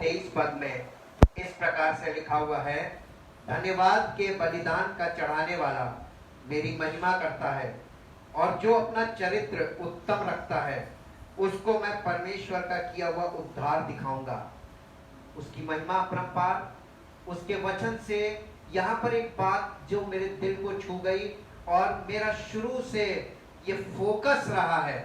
23 पद में इस प्रकार से लिखा हुआ है, धन्यवाद के बलिदान का चढ़ाने वाला मेरी महिमा करता है, और जो अपना चरित्र उत्तम रखता है उसको मैं परमेश्वर का किया हुआ उद्धार दिखाऊंगा। उसकी महिमा अपरंपार। उसके वचन से यहाँ पर एक बात जो मेरे दिल को छू गई और मेरा शुरू से ये फोकस रहा है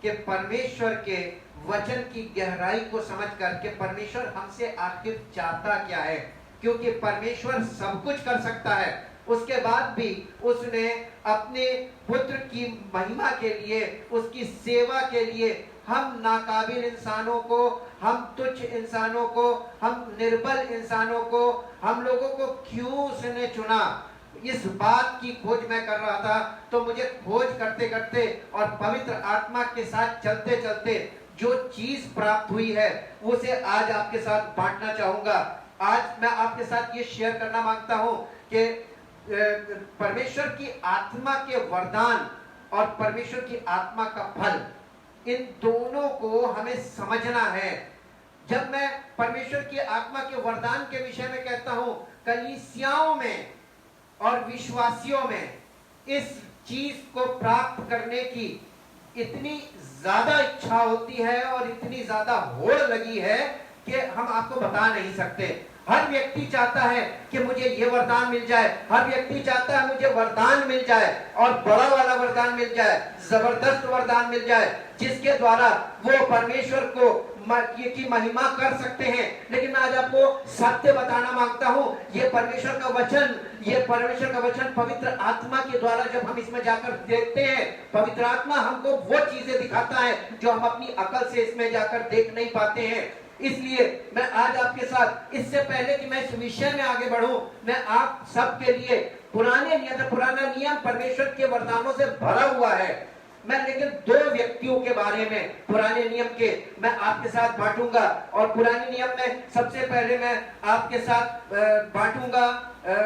कि परमेश्वर के वचन की गहराई को समझ कर के परमेश्वर हमसे आखिर चाहता क्या है, क्योंकि परमेश्वर सब कुछ कर सकता है। उसके बाद भी उसने अपने पुत्र की महिमा के लिए, उसकी सेवा के लिए हम नाकाबिल इंसानों को, हम तुच्छ इंसानों को, हम निर्बल इंसानों को, हम लोगों को क्यों उसने चुना, इस बात की खोज मैं कर रहा था। तो मुझे खोज करते करते और पवित्र आत्मा के साथ चलते चलते जो चीज प्राप्त हुई है उसे आज आपके साथ बांटना चाहूंगा। आज मैं आपके साथ ये शेयर करना मांगता हूं कि परमेश्वर की आत्मा के वरदान और परमेश्वर की आत्मा का फल, इन दोनों को हमें समझना है। जब मैं परमेश्वर की आत्मा के वरदान के विषय में कहता हूं, कलीसियाओं में और विश्वासियों में इस चीज को प्राप्त करने की इतनी ज्यादा इच्छा होती है और इतनी ज्यादा होड़ लगी है कि हम आपको बता नहीं सकते। हर व्यक्ति चाहता है कि मुझे ये वरदान मिल जाए, हर व्यक्ति चाहता है मुझे वरदान मिल जाए और बड़ा वाला वरदान मिल जाए, जबरदस्त वरदान मिल जाए जिसके द्वारा वो परमेश्वर को की महिमा कर सकते हैं। लेकिन मैं आज आपको सत्य बताना मांगता हूं, ये परमेश्वर का वचन पवित्र आत्मा के द्वारा जब हम इसमें जाकर देखते हैं, पवित्र आत्मा हमको वो चीजें दिखाता है जो हम अपनी अकल से इसमें जाकर देख नहीं पाते हैं। इसलिए मैं आज आपके साथ, इससे पहले कि मैं इस विषय में आगे बढ़ूं, मैं आप सबके लिए पुराना नियम परमेश्वर के वरदानों से भरा हुआ है। मैं लेकिन दो व्यक्तियों के बारे में पुराने नियम के मैं आपके साथ बांटूंगा। और पुराने नियम में सबसे पहले मैं आपके साथ बांटूंगा,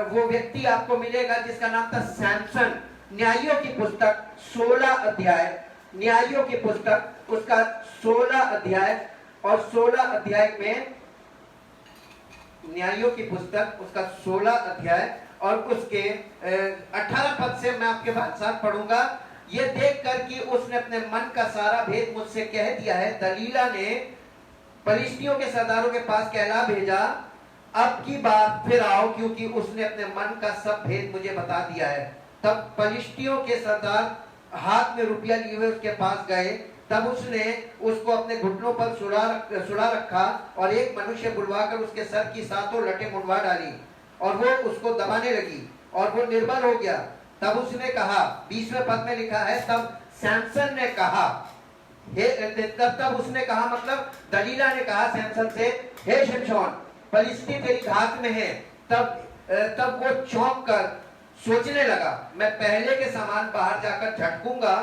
वो व्यक्ति आपको मिलेगा जिसका नाम था सैमसन। न्यायों की पुस्तक 16 अध्याय, न्यायों की पुस्तक उसका 16 अध्याय और 16 अध्याय में, न्यायों की पुस्तक उसका 16 अध्याय और उसके 18 पद से मैं आपके साथ पढ़ूंगा। ये देखकर कि उसने अपने मन का सारा भेद मुझसे कह दिया है, दलीला ने पलिश्तियों के सरदारों के पास कहला भेजा, अब की बात फिर आओ, क्योंकि उसने अपने मन का सब भेद मुझे बता दिया है। तब पलिश्तियों के सरदार हाथ में रुपया लिए हुए उसके पास गए। तब उसने उसको अपने घुटनों पर सुला रखा और एक मनुष्य बुलवाकर उसके सर की सातों लटें मुंडवा डाली और वो उसको दबाने लगी और वो निर्बल हो गया। तब उसने कहा, 20वें पद में लिखा है, तब सैमसन ने कहा, तब उसने कहा, मतलब दलीला ने कहा सैमसन से, हे शिमशोन, पलिश्ती तेरी घात में है। तब वो चौंक कर सोचने लगा, मैं पहले के समान बाहर जाकर झटकूंगा।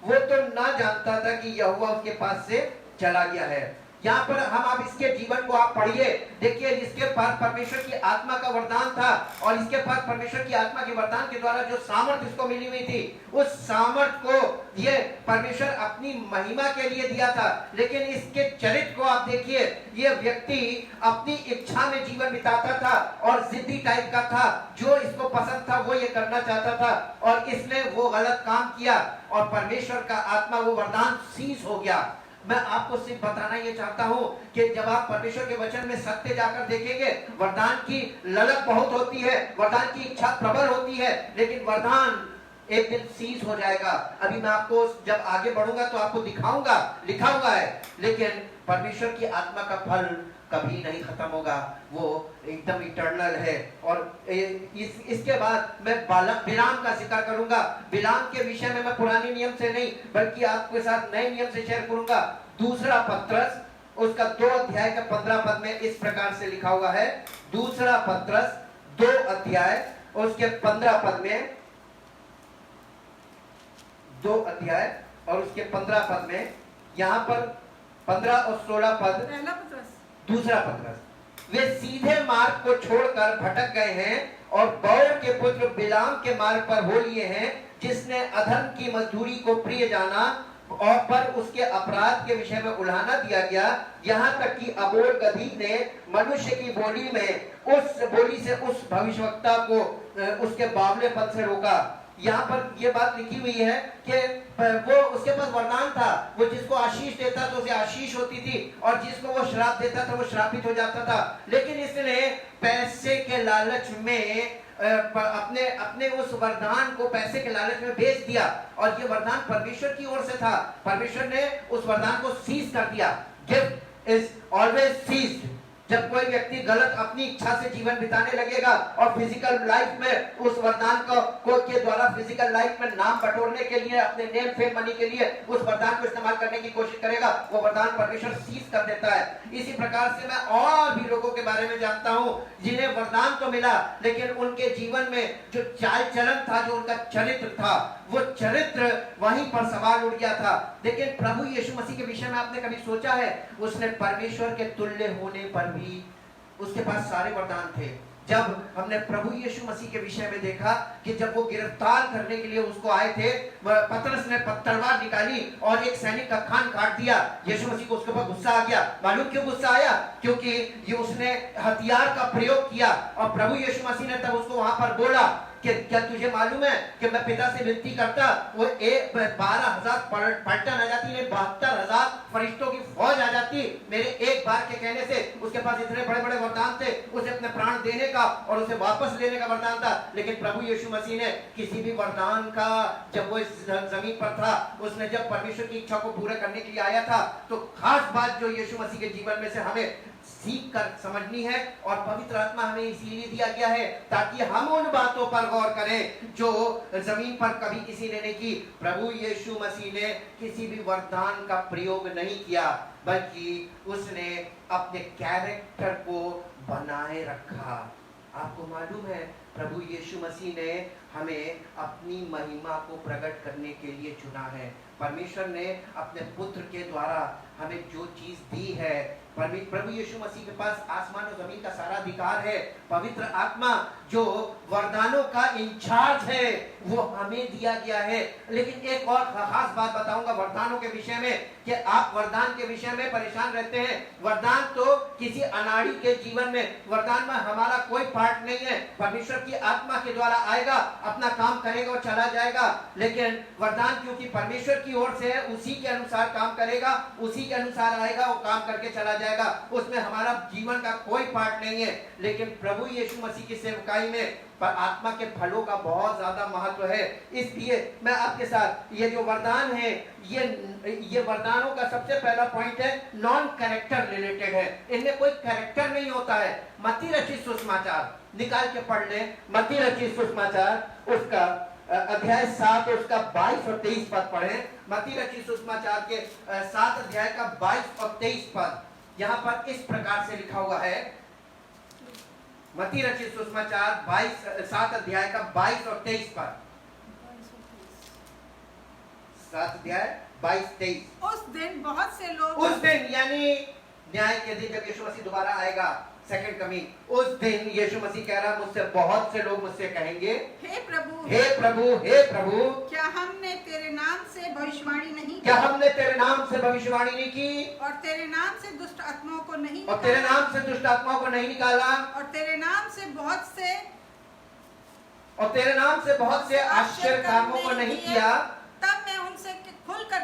वो तो ना जानता था कि यहोवा उसके पास से चला गया है। यहाँ पर हम आप इसके जीवन को आप पढ़िए, देखिए इसके पास परमेश्वर की आत्मा का वरदान था और इसके पास परमेश्वर की आत्मा के वरदान के द्वारा जो सामर्थ इसको मिली हुई थी, उस सामर्थ को ये परमेश्वर अपनी महिमा के लिए दिया था। लेकिन इसके चरित्र को आप देखिए, ये व्यक्ति अपनी इच्छा में जीवन बिताता था और जिद्दी टाइप का था, जो इसको पसंद था वो ये करना चाहता था और इसने वो गलत काम किया और परमेश्वर का आत्मा, वो वरदान सीज हो गया। मैं आपको सिर्फ बताना ये चाहता हूं कि जब आप परमेश्वर के वचन में सत्य जाकर देखेंगे, वरदान की ललक बहुत होती है, वरदान की इच्छा प्रबल होती है, लेकिन वरदान एक दिन सीज हो जाएगा। अभी मैं आपको जब आगे बढ़ूंगा तो आपको दिखाऊंगा, लिखा हुआ है, लेकिन परमेश्वर की आत्मा का फल कभी नहीं खत्म होगा, वो एकदम इटर्नल है। और इसके बाद मैं बिलाम का जिक्र करूंगा। बिलाम के विषय में मैं पुराने नियम से नहीं बल्कि आपके साथ नए नियम से शेयर करूंगा। दूसरा पत्रस उसका 2 अध्याय का 15 पद में इस प्रकार से लिखा हुआ है, दूसरा पत्रस 2 अध्याय उसके 15 पद में, 2 अध्याय और उसके 15 पद में, यहाँ पर 15 और 16 पद, दूसरा पत्रस, वे सीधे मार्ग को छोड़कर भटक गए हैं और बौर के पुत्र बिलाम के मार्ग पर हो लिए हैं, जिसने अधर्म की मजदूरी को प्रिय जाना, और पर उसके अपराध के विषय में उल्हाना दिया गया, यहाँ तक कि अबोल गधी ने मनुष्य की बोली में उस बोली से उस भविष्यवक्ता को उसके बावलेपन से रोका। यहाँ पर ये बात लिखी हुई है कि वो उसके पास वरदान था, वो जिसको आशीष देता तो उसे आशीष होती थी और जिसको वो श्राप देता था वो श्रापित हो जाता था। लेकिन इसने पैसे के लालच में अपने अपने उस वरदान को पैसे के लालच में बेच दिया और ये वरदान परमेश्वर की ओर से था। परमेश्वर ने उस वरदान को सीज कर दिया। Gift is always seized. जब कोई व्यक्ति गलत अपनी इच्छा से जीवन बिताने लगेगा और फिजिकल लाइफ में उस वरदान को के द्वारा फिजिकल लाइफ में नाम बटोरने के लिए, अपने नेम फेम मनी के लिए उस वरदान को इस्तेमाल करने की कोशिश करेगा, वो वरदान परमेश्वर सीज कर देता है। इसी प्रकार से मैं और भी लोगों के बारे में जानता हूं जिन्हें वरदान तो मिला लेकिन उनके जीवन में जो चाल चलन था, जो उनका चरित्र था, वो चरित्र वहीं पर सवाल उठ गया था। लेकिन प्रभु यीशु मसीह के विषय में आपने कभी सोचा है, उसने परमेश्वर के तुल्य होने पर भी उसके पास सारे वरदान थे। जब हमने प्रभु यीशु मसीह के विषय में देखा कि जब वो गिरफ्तार करने के लिए उसको आए थे, पतरस ने तलवार निकाली और एक सैनिक का कान काट दिया। यीशु मसीह को उसके ऊपर गुस्सा आ गया। मालूम क्यों गुस्सा आया? क्योंकि ये उसने हथियार का प्रयोग किया और प्रभु यीशु मसीह ने तब उसको वहां पर बोला कि क्या तुझे मालूम है कि मैं पिता से विनती करता वो 12,000 पलटन आ जाती, 72,000 फरिश्तों की फौज आ जाती मेरे एक बार के कहने से। उसके पास इतने बड़े बड़े वरदान थे, उसे अपने प्राण देने का और उसे वापस लेने का वरदान था। लेकिन प्रभु यीशु मसीह ने किसी भी वरदान का, जब वो इस जमीन पर था, उसने जब परमेश्वर की इच्छा को पूरा करने के लिए आया था, तो खास बात जो यीशु मसीह के जीवन में से हमें सीख कर समझनी है और पवित्र आत्मा हमें इसीलिए दिया गया है ताकि हम उन बातों पर गौर करें जो जमीन पर कभी किसी ने नहीं की। प्रभु यीशु मसीह ने किसी भी वरदान का प्रयोग नहीं किया, बल्कि उसने अपने कैरेक्टर को बनाए रखा। आपको मालूम है प्रभु यीशु मसीह ने हमें अपनी महिमा को प्रकट करने के लिए चुना है। परमेश्वर ने अपने पुत्र के द्वारा हमें जो चीज दी है, प्रभु यीशु मसीह के पास आसमान और जमीन का सारा अधिकार है। पवित्र आत्मा जो वरदानों का इंचार्ज है वो हमें दिया गया है। लेकिन एक और खास बात बताऊंगा वरदानों के विषय में कि आप वरदान के विषय में परेशान रहते हैं। वरदान तो किसी अनाड़ी के जीवन में, वरदान में हमारा कोई पार्ट नहीं है। परमेश्वर की आत्मा के द्वारा आएगा, अपना काम करेगा और चला जाएगा। लेकिन वरदान क्योंकि परमेश्वर की ओर से है, उसी के अनुसार काम करेगा, उसी के अनुसार आएगा, वो काम करके चला जाएगा। उसमें हमारा जीवन का कोई पार्ट नहीं है। लेकिन प्रभु यीशु मसीह की सेवकाई में पर आत्मा के फलों का बहुत ज्यादा महत्व है। इसलिए मैं आपके साथ ये जो वरदान है, ये वरदानों का सबसे पहला पॉइंट है, नॉन कैरेक्टर रिलेटेड है। इनमें कोई कैरेक्टर नहीं होता है। मत्ती रचित सुसमाचार निकाल के पढ़ लें, मत्ती रचित सुसमाचार उसका अध्याय 7 उसका 22 और 23 पद पढ़ें। मत्ती रचित सुसमाचार के 7 अध्याय का 22 और 23 पद यहाँ पर इस प्रकार से लिखा हुआ है। मत्ती रचित सुसमाचार 7 अध्याय का 22 और 23 पद, 7 अध्याय 22-23। उस दिन बहुत से लोग, उस दिन यानी न्याय के दिन जब यीशु मसीह दोबारा आएगा, सेकंड कमिंग, उस दिन यीशु मसीह कह रहा, मुझसे बहुत से लोग मुझसे कहेंगे, हे प्रभु, हे प्रभु, हे प्रभु, क्या हमने तेरे नाम से भविष्यवाणी नहीं की? क्या हमने तेरे नाम से भविष्यवाणी नहीं की? और तेरे नाम से दुष्ट आत्माओं को नहीं निकाला? और तेरे नाम से दुष्ट आत्माओं को नहीं निकाला? और तेरे नाम से बहुत से आश्चर्य कामों को नहीं किया? तब मैं उनसे खुलकर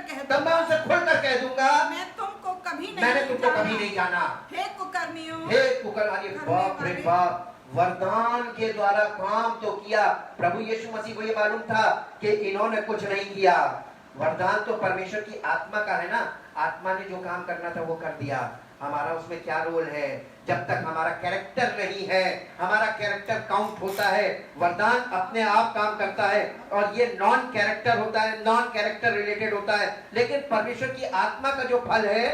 कह दूंगा, मैंने तुमको कभी नहीं जाना। हे कुकर्मियों, बाप रे बाप, वरदान के द्वारा काम तो किया। प्रभु यीशु मसीह को ये मालूम था कि इन्होंने कुछ नहीं किया। वरदान तो परमेश्वर की आत्मा का है ना, आत्मा ने जो काम करना था वो कर दिया। हमारा उसमें क्या रोल है? जब तक हमारा कैरेक्टर नहीं है, हमारा कैरेक्टर काउंट होता है। वरदान अपने आप काम करता है और ये नॉन कैरेक्टर होता है, नॉन कैरेक्टर रिलेटेड होता है। लेकिन परमेश्वर की आत्मा का जो फल है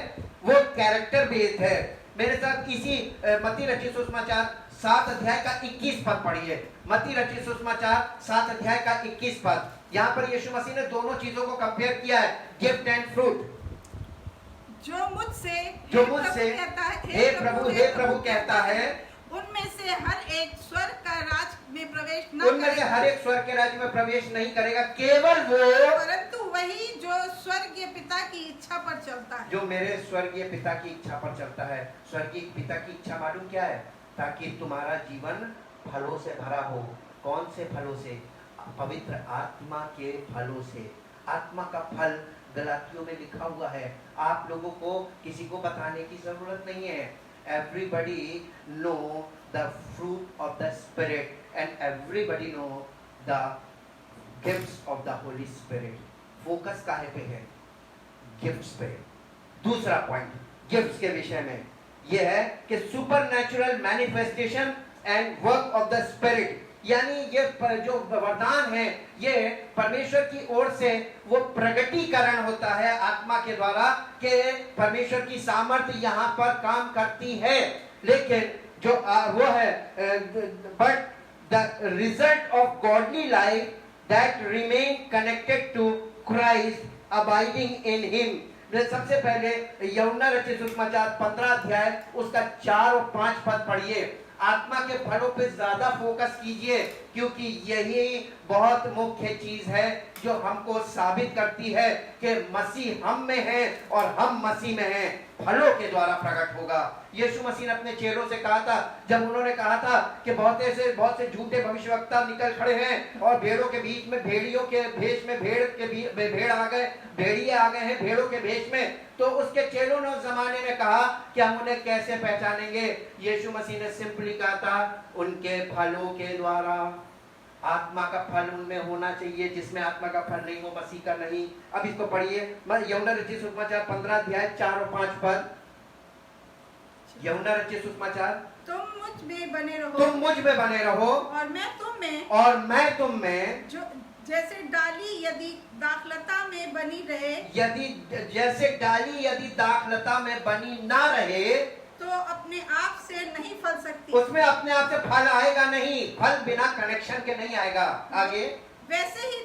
वो कैरेक्टर बेस्ड है। मेरे साथ इसी मत्ती रचित सुसमाचार 7 अध्याय का 21 पद पढ़िए। मत्ती रचित सुसमाचार 7 अध्याय का 21 पद। यहाँ पर यीशु मसीह ने दोनों चीजों को कंपेयर किया है, गिफ्ट एंड फ्रूट। जो मुझसे हे प्रभु कहता है, उनमें से हर एक स्वर्ग का राज में प्रवेश प्रवेश न उनमें से करेगा, हर एक स्वर्ग के राज्य में प्रवेश नहीं करेगा, केवल वो परंतु वही जो स्वर्गीय पिता की इच्छा पर चलता है। जो मेरे स्वर्गीय पिता की इच्छा पर चलता है। स्वर्गीय पिता की इच्छा मालूम क्या है? ताकि तुम्हारा जीवन फलों से भरा हो। कौन से फलों से? पवित्र आत्मा के फलों से। आत्मा का फल गलातियों में लिखा हुआ है। आप लोगों को किसी को बताने की जरूरत नहीं है। Everybody know the fruit of the spirit and everybody know the gifts of the Holi spirit. Focus काहे पे है? गिफ्ट्स पे। दूसरा पॉइंट गिफ्ट्स के विषय में यह है कि supernatural manifestation and work of the spirit, यानी ये जो वरदान है ये परमेश्वर की ओर से वो प्रगटीकरण होता है आत्मा के द्वारा कि परमेश्वर की सामर्थ्य यहाँ पर काम करती है। लेकिन जो वो है but the result of godly life that remain connected to Christ abiding in him. सबसे पहले यूहन्ना रचित सुसमाचार 15 अध्याय उसका 4 और 5 पद पढ़िए। आत्मा के फलों पे ज्यादा फोकस कीजिए, क्योंकि यही बहुत मुख्य चीज है जो हमको साबित करती है कि मसीह हम में है और हम मसीह में हैं। फलों के द्वारा प्रकट होगा। यीशु मसीह ने अपने चेलों से कहा था, जब उन्होंने कहा था कि बहुत से झूठे भविष्यवक्ता निकल खड़े हैं और भेड़ों के बीच में भेड़ियों के भेष में भेड़ आ गए, भेड़िए आ गए हैं भेड़ों के भेष में, तो उसके चेलों ने उस जमाने में कहा कि हम उन्हें कैसे पहचानेंगे? यीशु मसीह ने सिंपली कहा था, उनके फलों के द्वारा। आत्मा का फल उनमें होना चाहिए, जिसमें आत्मा का फल नहीं हो मसीह का नहीं। अब इसको पढ़िए, यूहन्ना रचित सुसमाचार 15 अध्याय 4 और 5 पद। यूहन्ना रचित सुसमाचार, तुम मुझ में बने रहो, तुम मुझ में बने रहो और मैं तुम में, और मैं तुम में। जो जैसे डाली यदि दाखलता में बनी रहे, जैसे डाली यदि दाखलता में बनी ना रहे तो अपने आप से नहीं फल सकती। उसमें अपने आप से फल आएगा नहीं, फल बिना कनेक्शन के नहीं आएगा। आगे, वैसे ही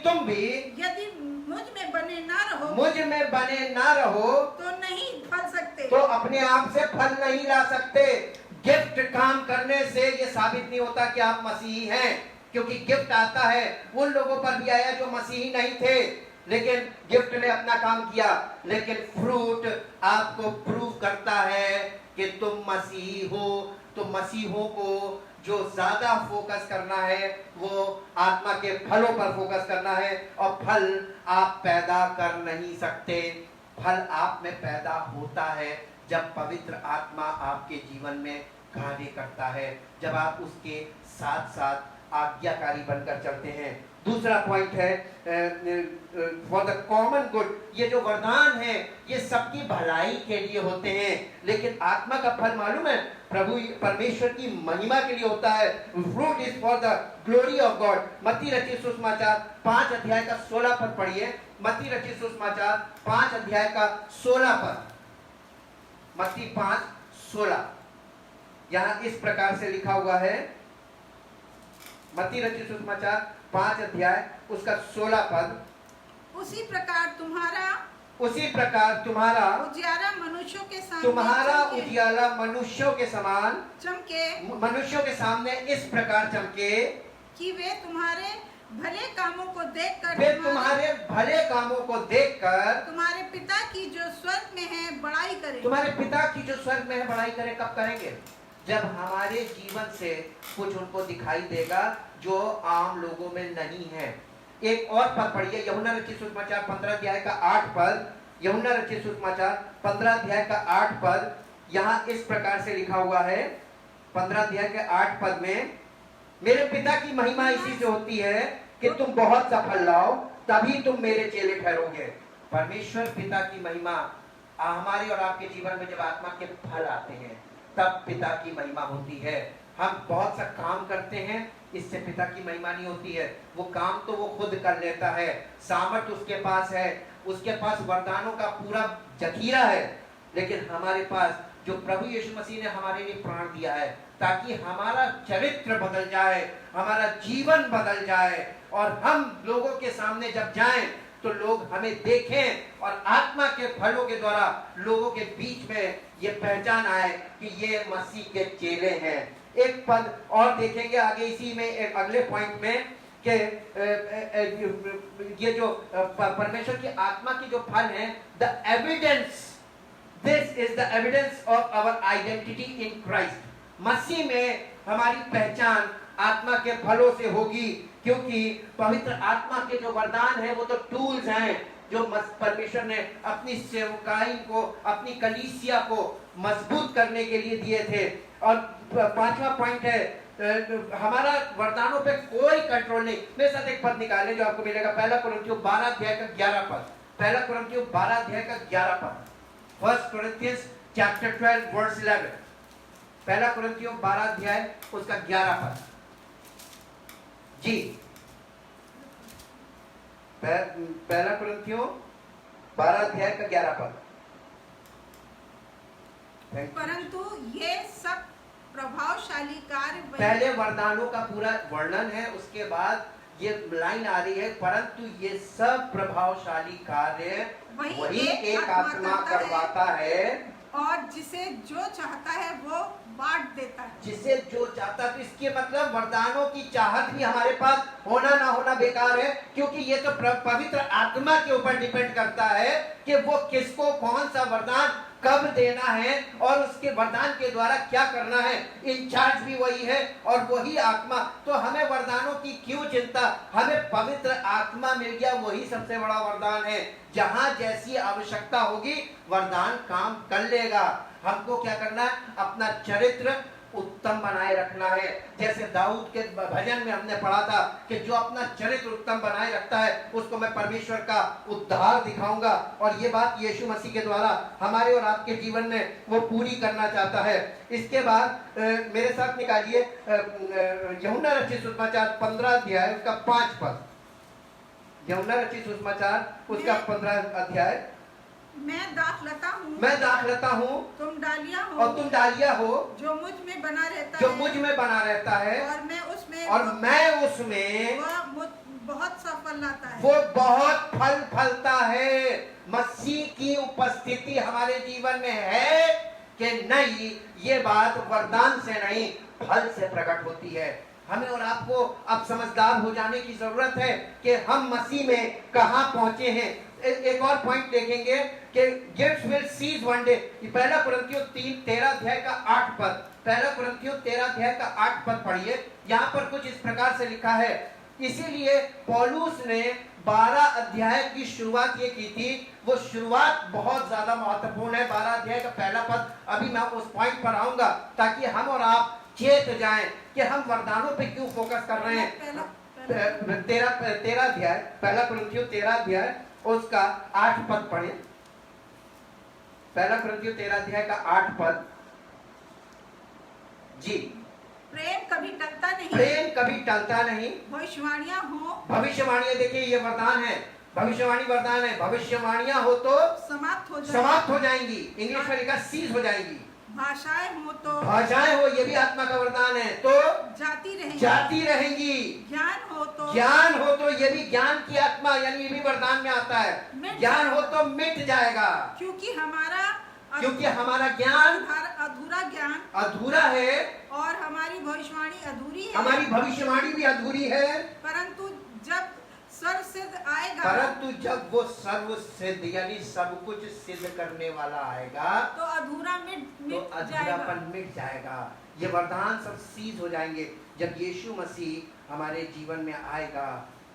तुम भी यदि मुझ में बने ना रहो, मुझ में बने ना रहो तो नहीं फल सकते, तो अपने आप से फल नहीं ला सकते। गिफ्ट काम करने से ये साबित नहीं होता कि आप मसीही हैं, क्योंकि गिफ्ट आता है उन लोगों पर भी आया जो मसीही नहीं थे, लेकिन गिफ्ट ने अपना काम किया। लेकिन फ्रूट आपको प्रूव करता है कि तुम मसीही हो। तो मसीहों को जो ज्यादा फोकस करना है वो आत्मा के फलों पर फोकस करना है, और फल आप पैदा कर नहीं सकते। फल आप में पैदा होता है जब पवित्र आत्मा आपके जीवन में कार्य करता है, जब आप उसके साथ साथ आज्ञाकारी बनकर चलते हैं। दूसरा पॉइंट है फॉर द कॉमन गुड। ये जो वरदान है ये सबकी भलाई के लिए होते हैं, लेकिन आत्मा का फल मालूम है प्रभु परमेश्वर की महिमा के लिए होता है। Fruit is for the glory of God. मत्ती रचित सुसमाचार 5 अध्याय का 16 पद पढ़िए। मत्ती रचित सुसमाचार 5 अध्याय का 16 पद। मत्ती 5:16 यहाँ इस प्रकार से लिखा हुआ है। मत्ती रचित सुसमाचार 5 अध्याय उसका 16 पद। उसी प्रकार तुम्हारा उजियारा मनुष्यों के सामने तुम्हारा चमके, उजियाला मनुष्यों के समान चमके, मनुष्यों के सामने इस प्रकार चमके कि वे तुम्हारे भले कामों को देखकर वे तुम्हारे भले कामों को देखकर तुम्हारे पिता की जो स्वर्ग में है बड़ाई करें। तुम्हारे पिता की जो स्वर्ग में है बड़ाई करें। कब करेंगे? जब हमारे जीवन से कुछ उनको दिखाई देगा जो आम लोगों में नहीं है। एक और पद पढ़िए, यूहन्ना रचित सुसमाचार 15 अध्याय का 8 पद। यूहन्ना रचित सुसमाचार 15 अध्याय का 8 पद यहाँ इस प्रकार से लिखा हुआ है। 15 अध्याय के 8 पद में, मेरे पिता की महिमा इसी से होती है कि तुम बहुत सा फल लाओ, तभी तुम मेरे चेले ठहरोगे। परमेश्वर पिता की महिमा हमारे और आपके जीवन में जब आत्मा के फल आते हैं तब पिता की महिमा होती है। हम बहुत सा काम करते हैं, इससे पिता की महिमा नहीं होती है। वो काम तो वो खुद कर लेता है, सामर्थ्य उसके पास है, उसके पास वरदानों का पूरा जखीरा है, लेकिन हमारे पास जो प्रभु यीशु मसीह ने हमारे लिए प्राण दिया है ताकि हमारा चरित्र बदल जाए, हमारा जीवन बदल जाए, और हम लोगों के सामने जब जाएं तो लोग हमें देखें और आत्मा के फलों के द्वारा लोगों के बीच में ये पहचान आए कि ये मसीह के चेले हैं। एक पद और देखेंगे आगे इसी में, एक अगले पॉइंट में, कि ये जो परमेश्वर की आत्मा की जो फल है, the evidence, this is the evidence of our identity in Christ. मसीह में हमारी पहचान आत्मा के फलों से होगी, क्योंकि पवित्र आत्मा के जो वरदान है वो तो टूल्स हैं जो परमेश्वर ने अपनी सेवकाई को, अपनी कलीसिया को मजबूत करने के लिए दिए थे। और पांचवा पॉइंट है, हमारा वरदानों पे कोई कंट्रोल नहीं। मेरे साथ एक पद निकाले जो आपको मिलेगा, पहला कुरिन्थियों 12 अध्याय का 11 पद। पहला कुरिन्थियों 12 अध्याय का 11 पद, 1 Corinthians chapter 12 verse 11। पहला कुरिन्थियों 12 अध्याय उसका 11 पद। जी, पहला कुरिन्थियों 12 अध्याय का 11 पद। परंतु ये सब प्रभावशाली कार्य पहले वरदानों का पूरा वर्णन है, उसके बाद ये लाइन आ रही है, परंतु ये सब प्रभावशाली कार्य वही एक आत्मा करवाता है, और जिसे जो चाहता है वो बांट देता है। जिसे जो चाहता है। तो इसके मतलब वरदानों की चाहत भी हमारे पास होना ना होना बेकार है, क्योंकि ये तो पवित्र आत्मा के ऊपर डिपेंड करता है कि वो किसको कौन सा वरदान कब देना है और उसके वरदान के द्वारा क्या करना है। इंचार्ज भी वही है और वही आत्मा। तो हमें वरदानों की क्यों चिंता, हमें पवित्र आत्मा मिल गया, वही सबसे बड़ा वरदान है। जहां जैसी आवश्यकता होगी वरदान काम कर लेगा। हमको क्या करना है, अपना चरित्र उत्तम बनाए रखना है। जैसे दाऊद के भजन में हमने पढ़ा था कि जो अपना चरित्र उत्तम बनाए रखता है उसको मैं परमेश्वर का उद्धार दिखाऊंगा, और ये बात यीशु मसीह के द्वारा हमारे और आपके जीवन में वो पूरी करना चाहता है। इसके बाद मेरे साथ निकालिए यूहन्ना रचित सुसमाचार 15 अध्याय उसका 5 पद। यूहन्ना रचित सुसमाचार उसका 15 अध्याय। मैं दाखलता हूँ, मैं दाखलता हूँ, तुम डालियाँ हो, और तुम डालियाँ हो, जो मुझ में बना रहता जो है, मुझ में बना रहता है, और मैं उसमें, वह बहुत सा फल लाता है। वो बहुत फल फलता है। मसीह की उपस्थिति हमारे जीवन में है कि नहीं, ये बात वरदान से नहीं फल से प्रकट होती है। हमें और आपको अब समझदार हो जाने की जरूरत है कि हम मसीह में कहां पहुंचे हैं। एक और पॉइंट देखेंगे कि gifts will cease one day. पहला कुरिन्थियों 13 अध्याय का 8 पद। पहला कुरिन्थियों 13 अध्याय का 8 पद पढ़िए। यहाँ पर कुछ इस प्रकार से लिखा है, इसीलिए पौलुस ने 12 अध्याय की शुरुआत ये की थी। वो शुरुआत बहुत ज्यादा महत्वपूर्ण है। 12 अध्याय का पहला पद, अभी मैं उस पॉइंट पर आऊंगा ताकि हम और आप चेत जाएं कि हम वरदानों पे क्यों फोकस कर रहे हैं। 13 अध्याय, पहला कुरिन्थियों 13 अध्याय उसका 8 पद पढ़े। पहला कुरिन्थियों 13 अध्याय का 8 पद। जी, प्रेम कभी टलता नहीं, प्रेम कभी टलता नहीं। भविष्यवाणियां हो, भविष्यवाणियां, देखिए ये वरदान है, भविष्यवाणी वरदान है। भविष्यवाणियां हो तो समाप्त हो जाएंगी। इंग्लिश में लिखा सीज हो जाएंगी। भाषाएं हो तो, भाषाएं हो, ये भी आत्मा का वरदान है, तो जाती रहेंगी। ज्ञान हो तो, ये भी ज्ञान की आत्मा, यानी ये भी वरदान में आता है। ज्ञान हो तो मिट जाएगा, क्योंकि हमारा ज्ञान अधूरा है, और हमारी भविष्यवाणी अधूरी है। हमारी भविष्यवाणी भी अधूरी है। परंतु जब सर्वसिद्ध आएगा, परंतु जब वो सर्वसिद्ध यानी सब कुछ सिद्ध करने वाला आएगा, तो अधूरापन मिट जाएगा। ये वरदान सब सीज हो जाएंगे। जब यीशु मसीह हमारे जीवन में आएगा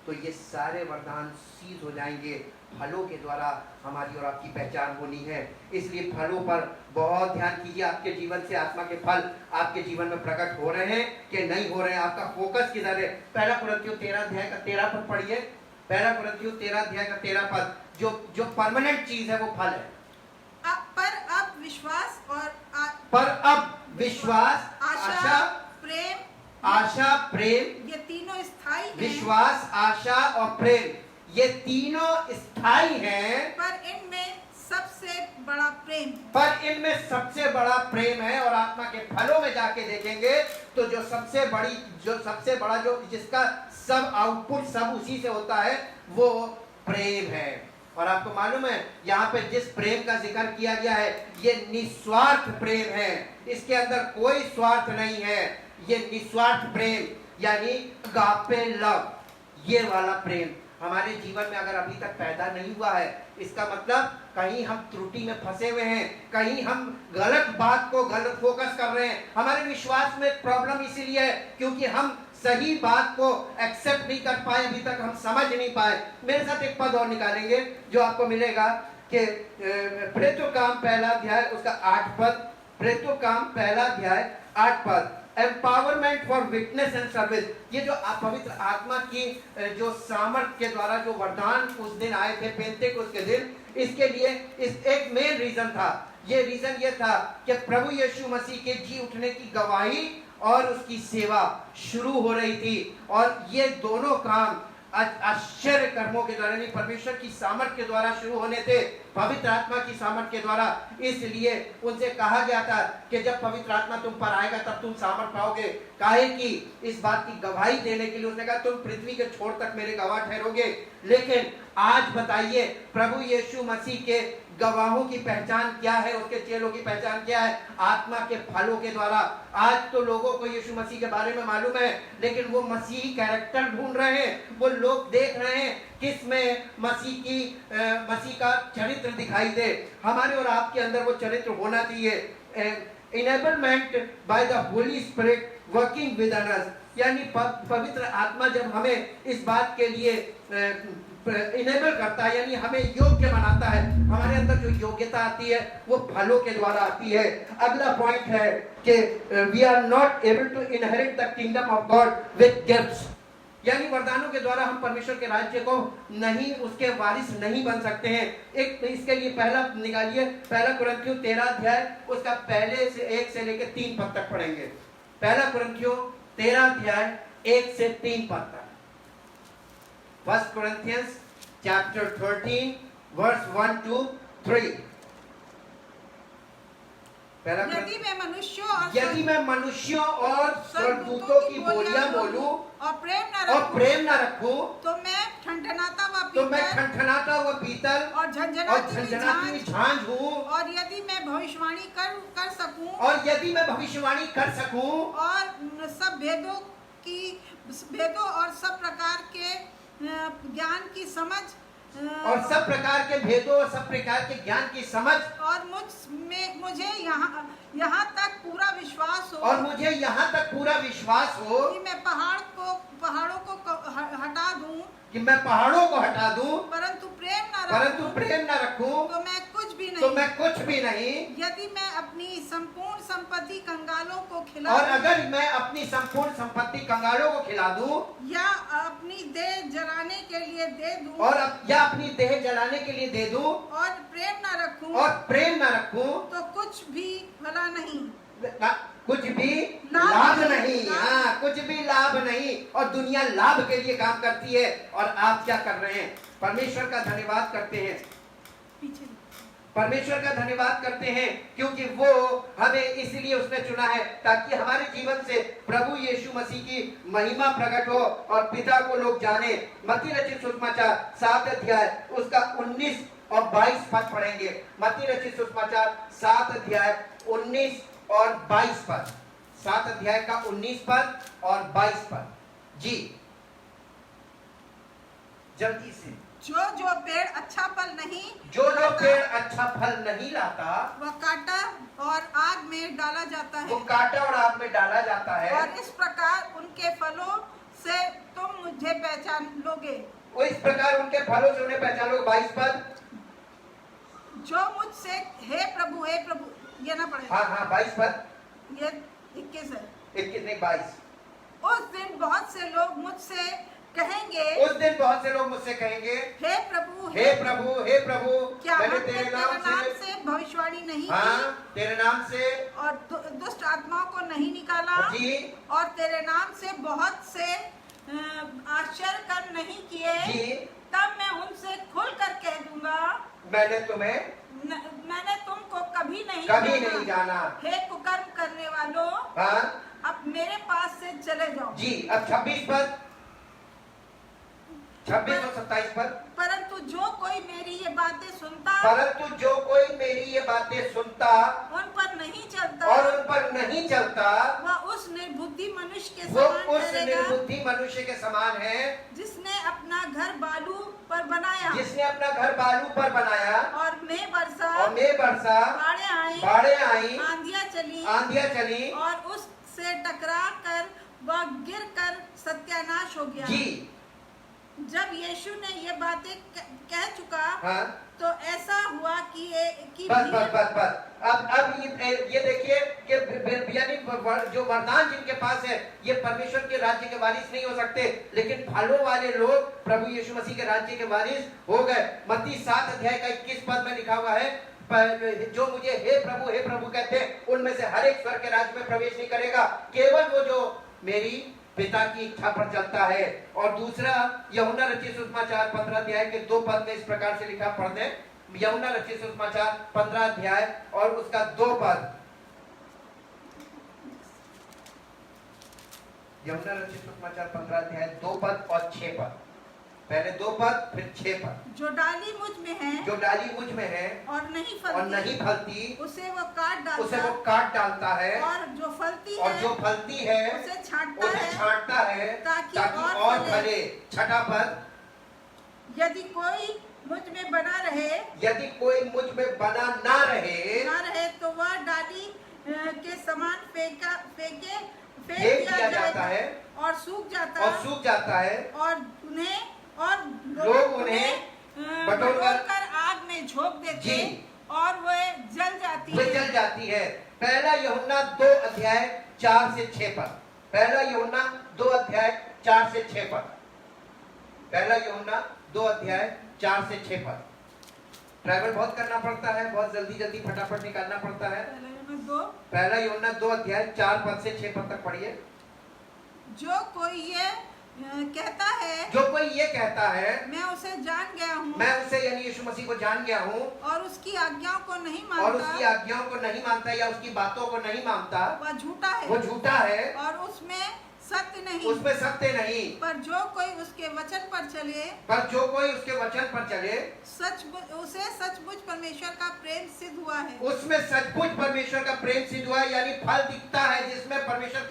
तो ये सारे वरदान सीज हो जाएंगे। फलों के द्वारा हमारी और आपकी पहचान होनी है। इसलिए फलों पर बहुत ध्यान कीजिए। आपके जीवन से आत्मा के फल आपके जीवन में प्रकट हो रहे हैं कि नहीं हो रहे हैं, आपका फोकस किधर है। पहला कुरिन्थियों 13 अध्याय का 13 पद पढ़िए। पहला कुरिन्थियों 13 अध्याय का 13 पद, जो परमानेंट चीज है वो फल है। पर अब विश्वास, आशा, प्रेम, ये तीनों स्थायी हैं। विश्वास, आशा और प्रेम, ये तीनों स्थायी हैं। पर इनमें सबसे बड़ा प्रेम है। और आत्मा के फलों में जाके देखेंगे तो जो सबसे बड़ा जो जिसका सब आउटपुट सब उसी से होता है, वो प्रेम है। और आपको मालूम है यहाँ पे जिस प्रेम का जिक्र किया गया है ये निस्वार्थ प्रेम है, इसके अंदर कोई स्वार्थ नहीं है। ये निस्वार्थ प्रेम यानी अगापे लव, ये वाला प्रेम हमारे जीवन में अगर अभी तक पैदा नहीं हुआ है, इसका मतलब कहीं हम त्रुटि में फंसे हुए हैं, कहीं हम गलत बात को गलत फोकस कर रहे हैं। हमारे विश्वास में प्रॉब्लम इसीलिए है क्योंकि हम सही बात को एक्सेप्ट नहीं कर पाए, अभी तक हम समझ नहीं पाए। मेरे साथ एक पद और निकालेंगे जो आपको मिलेगा कि प्रेरितों काम पहला अध्याय उसका 8 पद, प्रेरितों काम पहला अध्याय 8 पद, empowerment for witness and service. ये जो पवित्र आत्मा की जो सामर्थ के द्वारा जो वरदान उस दिन आए थे पेंतेकोस्त के दिन, इसके लिए इस एक मेन रीजन था। ये रीजन ये था कि प्रभु यीशु मसीह के जी उठने की गवाही और उसकी सेवा शुरू हो रही थी, और ये दोनों काम आश्चर्य कर्मों के द्वारा नहीं, परमेश्वर की सामर्थ के द्वारा शुरू होने थे, पवित्र आत्मा की सामर्थ के द्वारा। इसलिए उनसे कहा गया था कि जब पवित्र आत्मा तुम पर आएगा तब तुम सामर्थ पाओगे। काहे कि इस बात की गवाही देने के लिए उसने कहा तुम पृथ्वी के छोर तक मेरे गवाह ठहरोगे। लेकिन आज बताइए प्रभु यीशु मसीह के गवाहों की पहचान क्या है, उसके चेलों की पहचान क्या है? आत्मा के फलों के द्वारा। आज तो लोगों को यीशु मसीह के बारे में मालूम है, लेकिन वो मसीही कैरेक्टर ढूंढ रहे हैं। वो लोग देख रहे हैं किस में मसीह का चरित्र दिखाई दे। हमारे और आपके अंदर वो चरित्र होना चाहिए। Enablement by the Holi spirit working with us, यानी पवित्र आत्मा जब हमें इस बात के लिए इनेबल करता है, यानी हमें योग्य बनाता है, हमारे अंदर जो योग्यता आती है वो फलों के द्वारा आती है। अगला पॉइंट है कि we are not able to inherit the kingdom of God with gifts, यानी वरदानों के द्वारा हम परमेश्वर के राज्य को नहीं, उसके वारिस नहीं बन सकते हैं। एक इसके लिए पहला निकालिए, पहला कुरिन्थियों 13 अध्याय उसका पहले से 1 से लेकर 3 पद तक पढ़ेंगे। पहला कुरिन्थियों 13 अध्याय 1 से 3 पद तक। 1 Corinthians chapter 13 verse 1 to 3। यदि मैं मनुष्यों और स्वर्गदूतों की बोलियां बोलूं और प्रेम न रखूं तो मैं ठनठनाता हुआ पीतल और झंझनाती हुई झांझ हूँ। और यदि मैं भविष्यवाणी कर सकूं और सब भेदों और सब प्रकार के ज्ञान की समझ और सब प्रकार के भेदों और सब प्रकार के ज्ञान की समझ, और मुझे यहाँ तक पूरा विश्वास हो, और मुझे यहाँ तक पूरा विश्वास हो कि मैं पहाड़ों को हटा दूं, कि मैं पहाड़ों को हटा दूं, परंतु प्रेम न रखूं तो मैं कुछ भी नहीं। यदि मैं अपनी संपूर्ण संपत्ति कंगालों को खिला और अगर मैं अपनी संपूर्ण संपत्ति कंगालों को खिला दूं, या अपनी देह जलाने के लिए दे दूं, या अपनी देह जलाने के लिए दे दूं, और प्रेम न रखूं तो कुछ भी भला नहीं, कुछ भी लाभ नहीं। हाँ, कुछ भी लाभ नहीं। और दुनिया लाभ के लिए काम करती है, और आप क्या कर रहे हैं? परमेश्वर का धन्यवाद करते हैं, परमेश्वर का धन्यवाद करते हैं, क्योंकि वो हमें इसलिए उसने चुना है ताकि हमारे जीवन से प्रभु यीशु मसीह की महिमा प्रकट हो और पिता को लोग जाने। मत्ती रचित सुसमाचार 7 अध्याय उसका 19 और 22 पद पढ़ेंगे। मत्ती रचित सुसमाचार 7 अध्याय 19 और 22 पद, 7 अध्याय का 19 पद और 22 पद। जी जल्दी से। जो पेड़ अच्छा फल नहीं लाता वह काटा और आग में डाला जाता है, वो काटा और आग में डाला जाता है। और इस प्रकार उनके फलों से तुम मुझे पहचान लोगे। वो इस प्रकार उनके फलों से उन्हें पहचान लोगे। 22 पद, जो मुझसे हे प्रभु ये ना पढ़े। हाँ 22 पद, ये 21 है। 21 नहीं 22। उस दिन बहुत से लोग मुझसे कहेंगे, हे प्रभु क्या हमने तेरे नाम से भविष्यवाणी नहीं की, तेरे नाम से और दुष्ट आत्माओं को नहीं निकाला जी, और तेरे नाम से बहुत से आश्चर्य कर्म नहीं किए जी, तब मैं उनसे खुल कर कह दूंगा मैंने तुमको कभी नहीं जाना। हे कुकर्म करने वालों, अब मेरे पास से चले जाओ। जी अब 26 पद, 26 और 27 पर, परंतु जो कोई मेरी ये बातें सुनता, परंतु जो कोई मेरी ये बातें सुनता उन पर नहीं चलता, और उन पर नहीं चलता, वह उस निर्बुद्धि मनुष्य के वो समान उस ठहरेगा, निर्बुद्धि मनुष्य के समान है जिसने अपना घर बालू पर बनाया, जिसने अपना घर बालू पर बनाया और में बरसा, और में बरसा, बाढ़ें आई, आंधियां चली और उससे टकरा कर वह गिर कर सत्यानाश हो गया। जी। जब यीशु ने ये बातें कह चुका, हाँ, तो ऐसा हुआ कि बस अब ये देखिए कि यानी जो वरदान जिनके पास है ये परमेश्वर के राज्य के वारिस नहीं हो सकते, लेकिन फलों वाले लोग प्रभु यीशु मसीह के राज्य के वारिस हो गए। मत्ती 7 अध्याय का 21 पद में लिखा हुआ है, जो मुझे हे प्रभु कहते हैं, उनमें से हर एक स्वर्ग के राज्य में प्रवेश नहीं करेगा, केवल वो जो मेरी पिता की इच्छा पर चलता है। और दूसरा यूहन्ना रचित सुसमाचार 15 अध्याय के 2 पद में इस प्रकार से लिखा, पढ़ दें। यूहन्ना रचित सुसमाचार 15 अध्याय और उसका 2 पद। यूहन्ना रचित सुसमाचार 15 अध्याय 2 पद और 6 पद। पहले 2 पद फिर 6 पद। जो डाली मुझ में है और नहीं फलती उसे वो काट डालता है, और जो फलती है उसे छांटता है ताकि और फले। 6 पद, यदि कोई मुझ में बना ना रहे तो वह डाली के समान फेंक दिया जाता है और सूख जाता है, और लोग उन्हें बटोरकर आग में झोंक देते और वह जल जाती है। पहला यूहन्ना 2 अध्याय 4 से 6 पद। पहला यूहन्ना 2 अध्याय 4 से 6 पद। पहला यूहन्ना 2 अध्याय 4 से 6 पद। ट्रैवल बहुत करना पड़ता है, बहुत जल्दी फटाफट निकालना पड़ता है। पहला यूहन्ना 2 अध्याय 4 पद से 6 पद तक पढ़िए। जो कोई ये कहता है मैं उसे जान गया हूँ, मैं उसे यानी यीशु मसीह को जान गया हूँ, और उसकी आज्ञाओं को नहीं मानता या उसकी बातों को नहीं मानता, वो झूठा है और उसमें सत्य नहीं। पर जो कोई उसके वचन पर चले, उसे सचमुच परमेश्वर का प्रेम सिद्ध हुआ है। उसमें सचमुच परमेश्वर का प्रेम सिद्ध हुआ है, यानी फल दिखता है जिसमें परमेश्वर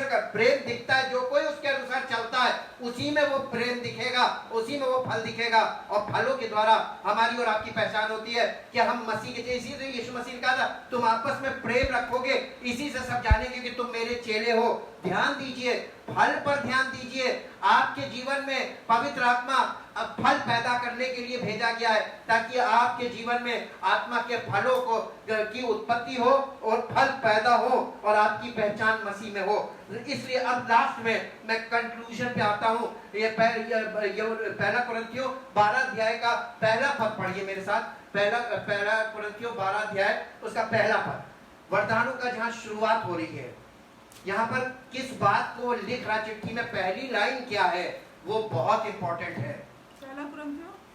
का प्रेम दिखता है। जो कोई उसके अनुसार चलता है उसी में वो प्रेम दिखेगा, उसी में वो फल दिखेगा। और फलों के द्वारा हमारी और आपकी पहचान होती है कि हम मसीह के, इसी से यीशु मसीह ने कहा था, तुम आपस में प्रेम रखोगे, इसी से सब जानेंगे कि तुम मेरे चेले हो। ध्यान दीजिए, फल पर ध्यान दीजिए। आपके जीवन में पवित्र आत्मा फल पैदा करने के लिए भेजा गया है, ताकि आपके जीवन में आत्मा के फलों की उत्पत्ति हो और फल पैदा हो और आपकी पहचान मसीह में हो। इसलिए अब लास्ट में मैं कंक्लूजन पे आता हूँ। ये पहला कुरिन्थियों 12 अध्याय का पहला पद पढ़िए मेरे साथ। पहला कुरिन्थियों 12 अध्याय उसका पहला पद, वरदानों का जहाँ शुरुआत हो रही है। यहाँ पर किस बात को लिख रहा चिट्ठी में, पहली लाइन क्या है, वो बहुत इंपॉर्टेंट है।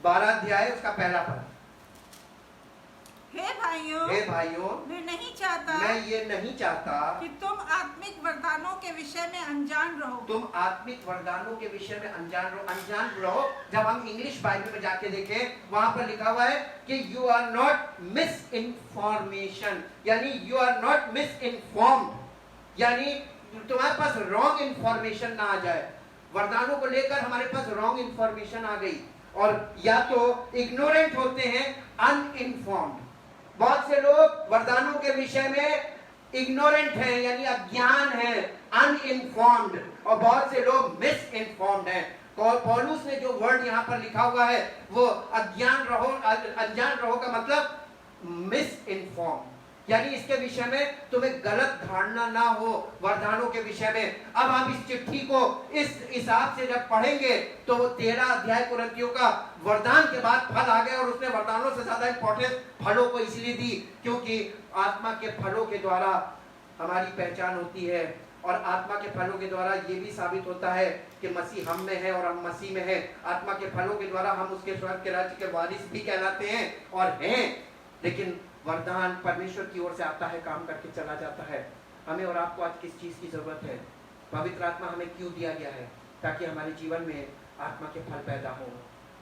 12 अध्याय उसका पहला पद। हे भाइयों, मैं ये नहीं चाहता कि तुम आत्मिक वरदानों के विषय में अनजान रहो। जब हम इंग्लिश बाइबल में जाके देखें, वहां पर लिखा हुआ है कि you are not misinformation, यानी you are not misinformed, यानी तुम्हारे पास रॉन्ग इंफॉर्मेशन ना आ जाए। वरदानों को लेकर हमारे पास रॉन्ग इंफॉर्मेशन आ गई, और या तो इग्नोरेंट होते हैं, अनइन्फॉर्म्ड। बहुत से लोग वरदानों के विषय में इग्नोरेंट हैं, यानी अज्ञान हैं, अनइन्फॉर्म्ड, और बहुत से लोग मिस इन्फॉर्म्ड हैं। पौलुस ने जो वर्ड यहाँ पर लिखा हुआ है वो अनजान रहो का मतलब मिस इन्फॉर्म्ड, यानी इसके विषय में तुम्हें गलत धारणा ना हो वरदानों के विषय में। अब आप इस चिट्ठी को इस हिसाब से जब पढ़ेंगे तो वो 13 अध्याय कुरिन्थियों का वरदान के बाद फल आ गए, और उसने वरदानों से ज्यादा इंपॉर्टेंस फलों को इसलिए दी क्योंकि आत्मा के फलों के द्वारा हमारी पहचान होती है। और आत्मा के फलों के द्वारा ये भी साबित होता है कि मसीह हम में है और हम मसीह में है। आत्मा के फलों के द्वारा हम उसके स्वर्ग के राज्य के वारिस भी कहलाते हैं और हैं। लेकिन वरदान परमेश्वर की ओर से आता है, काम करके चला जाता है। हमें और आपको आज किस चीज की जरूरत है? पवित्र आत्मा हमें क्यों दिया गया है? ताकि हमारे जीवन में आत्मा के फल पैदा हो।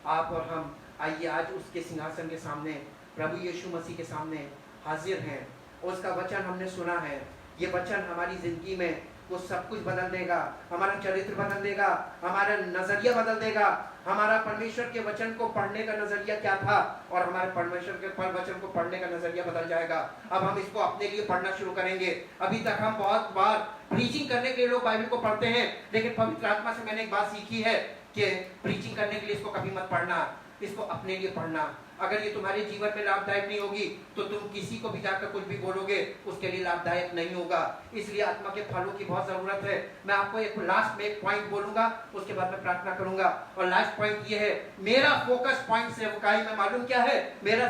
आप और हम आइए आज उसके सिंहासन के सामने, प्रभु यीशु मसीह के सामने हाजिर हैं। उसका वचन हमने सुना है, ये वचन हमारी जिंदगी में वो सब कुछ बदल देगा, हमारा चरित्र बदल देगा, हमारा नजरिया बदल देगा। हमारा परमेश्वर के वचन को पढ़ने का नजरिया क्या था और हमारे परमेश्वर के वचन को पढ़ने का नजरिया बदल जाएगा। अब हम इसको अपने लिए पढ़ना शुरू करेंगे। अभी तक हम बहुत बार प्रीचिंग करने के लिए लोग बाइबल को पढ़ते हैं, लेकिन पवित्र आत्मा से मैंने एक बात सीखी है कि प्रीचिंग करने के लिए इसको कभी मत पढ़ना, इसको अपने लिए पढ़ना। अगर ये तुम्हारे जीवन में लाभदायक नहीं होगी तो तुम किसी को भी जाकर कुछ भी बोलोगे, उसके लिए लाभदायक नहीं होगा। इसलिए आत्मा के फलों की बहुत जरूरत है। मैं आपको एक लास्ट में एक पॉइंट बोलूंगा, उसके बाद मैं प्रार्थना करूंगा। और लास्ट पॉइंट ये है, मेरा फोकस पॉइंट सेवकाई में मालूम क्या है? मेरा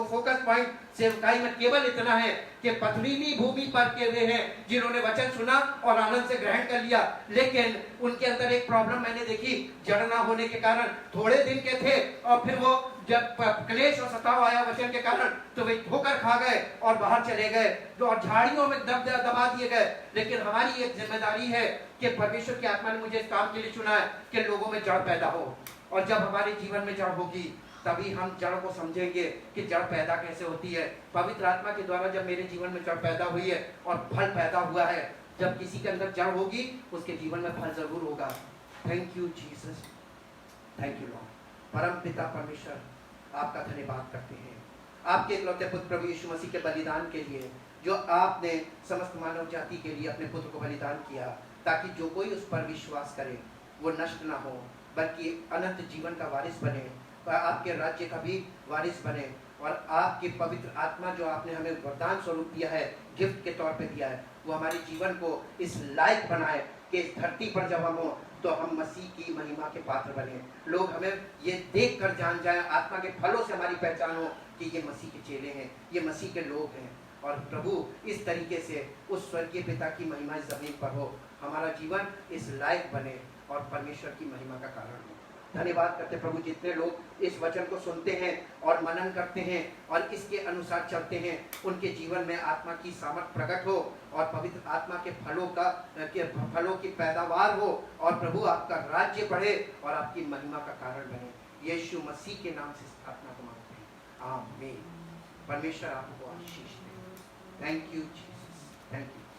फोकस पॉइंट सेवकाई में केवल इतना है कि पथरीली भूमि पर के वे हैं जिन्होंने वचन सुना और आनंद से ग्रहण कर लिया, लेकिन उनके अंदर एक प्रॉब्लम मैंने देखी, जड़ ना होने के कारण। थोड़े दिन के थे और फिर वो जब क्लेश और सताव आया वचन के कारण तो वे ठोकर खा गए और बाहर चले गए और झाड़ियों में दबा दिए गए। लेकिन हमारी एक जिम्मेदारी है कि परमेश्वर की आत्मा ने मुझे इस काम के लिए चुना है कि लोगों में जड़ पैदा हो। और जब हमारे जीवन में जड़ होगी तभी हम जड़ को समझेंगे कि जड़ पैदा कैसे होती है। पवित्र आत्मा के द्वारा जब मेरे जीवन में जड़ पैदा हुई है और फल पैदा हुआ है, जब किसी के अंदर जड़ होगी उसके जीवन में फल जरूर होगा। Thank you Jesus, thank you Lord. परम पिता परमेश्वर, आपका धन्यवाद करते हैं आपके इकलौते पुत्र प्रभु यीशु मसीह के बलिदान के लिए, जो आपने समस्त मानव जाति के लिए अपने पुत्र को बलिदान किया, ताकि जो कोई उस पर विश्वास करे वो नष्ट ना हो बल्कि अनंत जीवन का वारिस बने, आपके राज्य का भी वारिस बने। और आपकी पवित्र आत्मा जो आपने हमें वरदान स्वरूप दिया है, गिफ्ट के तौर पे दिया है, वो हमारे जीवन को इस लायक बनाए कि इस धरती पर जब हम हो तो हम मसीह की महिमा के पात्र बने। लोग हमें ये देख कर जान जाए, आत्मा के फलों से हमारी पहचान हो कि ये मसीह के चेले हैं, ये मसीह के लोग हैं। और प्रभु इस तरीके से उस स्वर्गीय पिता की महिमा इस जमीन पर हो, हमारा जीवन इस लायक बने और परमेश्वर की महिमा का कारण हो। धन्यवाद करते प्रभु, जितने लोग इस वचन को सुनते हैं और मनन करते हैं और इसके अनुसार चलते हैं, उनके जीवन में आत्मा की सामर्थ प्रकट हो और पवित्र आत्मा के फलों की पैदावार हो और प्रभु आपका राज्य बढ़े और आपकी महिमा का कारण बने। यीशु मसीह के नाम से प्रार्थना को मांगते हैं, आमीन। परमेश्वर आपको आशीष दे। Thank you Jesus, thank you.